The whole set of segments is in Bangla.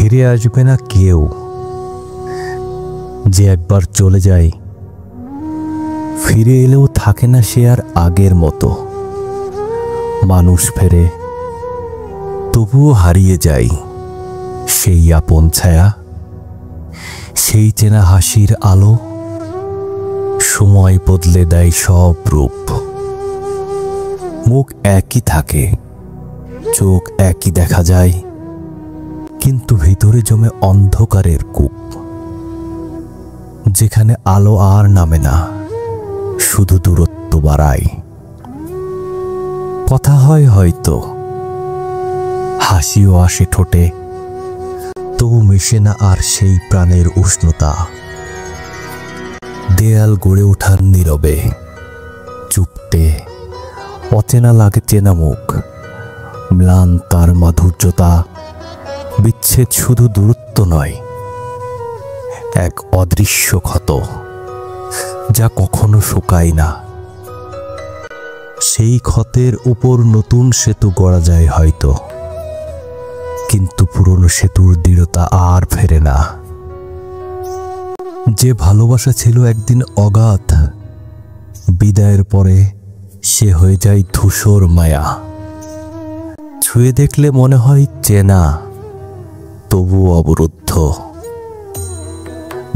ফিরে আসবে না কেউ। যে একবার চলে যায়, ফিরে এলেও থাকে না সে আর আগের মতো। মানুষ ফেরে, তবুও হারিয়ে যায় সেই আপন ছায়া, সেই চেনা হাসির আলো। সময় বদলে দেয় সব রূপ। মুখ একই থাকে, চোখ একই দেখা যায়, কিন্তু ভিতরে জমে অন্ধকারের কূপ। যেখানে আলো আর নামে না, শুধু দূরত্ব বাড়ায়। কথা হয় হয়তো, হাসিও আসে ঠোঁটে, তবু মিশে না আর সেই প্রাণের উষ্ণতা। দেয়াল গড়ে ওঠার নীরবে, চুপটে, অচেনা লাগে চেনা মুখ। ম্লান তার মাধুর্যতা। বিচ্ছেদ শুধু দূরত্ব নয়, এক অদৃশ্য ক্ষত, যা কখনো শুকায় না। সেই ক্ষতের উপর নতুন সেতু গড়া যায় হয়তো, কিন্তু পুরনো সেতুর দৃঢ়তা আর ফেরে না। যে ভালোবাসা ছিল একদিন অগাধ, বিদায়ের পরে সে হয়ে যায় ধূসর মায়া। ছুঁয়ে দেখলে মনে হয় চেনা, তবু অবরুদ্ধ।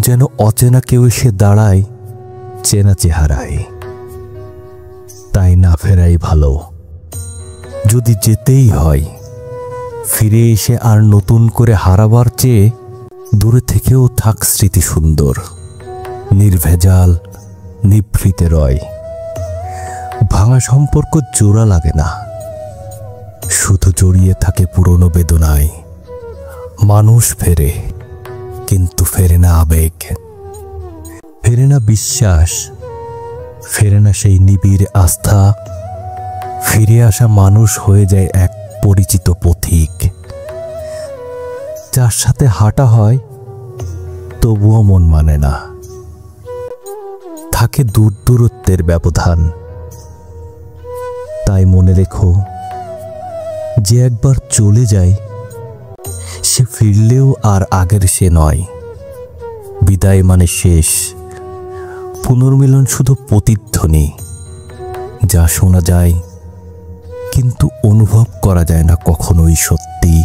যেন অচেনা কেউ এসে দাঁড়ায় চেনা চেহারায়। তাই না ফেরাই ভালো। যদি যেতেই হয়, ফিরে এসে আর নতুন করে হারাবার চেয়ে দূরে থেকেও থাক স্মৃতি সুন্দর, নির্ভেজাল, নিভৃতে রয়। ভাঙা সম্পর্ক জোড়া লাগে না, শুধু জড়িয়ে থাকে পুরনো বেদনায়। মানুষ ফেরে, কিন্তু ফেরে না আবেগ, ফেরে না বিশ্বাস, ফেরে না সেই নিবিড় আস্থা। ফিরে আসা মানুষ হয়ে যায় এক পরিচিত পথিক, যার সাথে হাঁটা হয় তবুও মন মানে না। থাকে দূর দূরত্বের ব্যবধান। তাই মনে রেখো, যে একবার চলে যায় সে ফিরলেও আর আগের সে নয়। বিদায় মানে শেষ, পুনর্মিলন শুধু প্রতিধ্বনি, যা শোনা যায় কিন্তু অনুভব করা যায় না কখনোই সত্যি।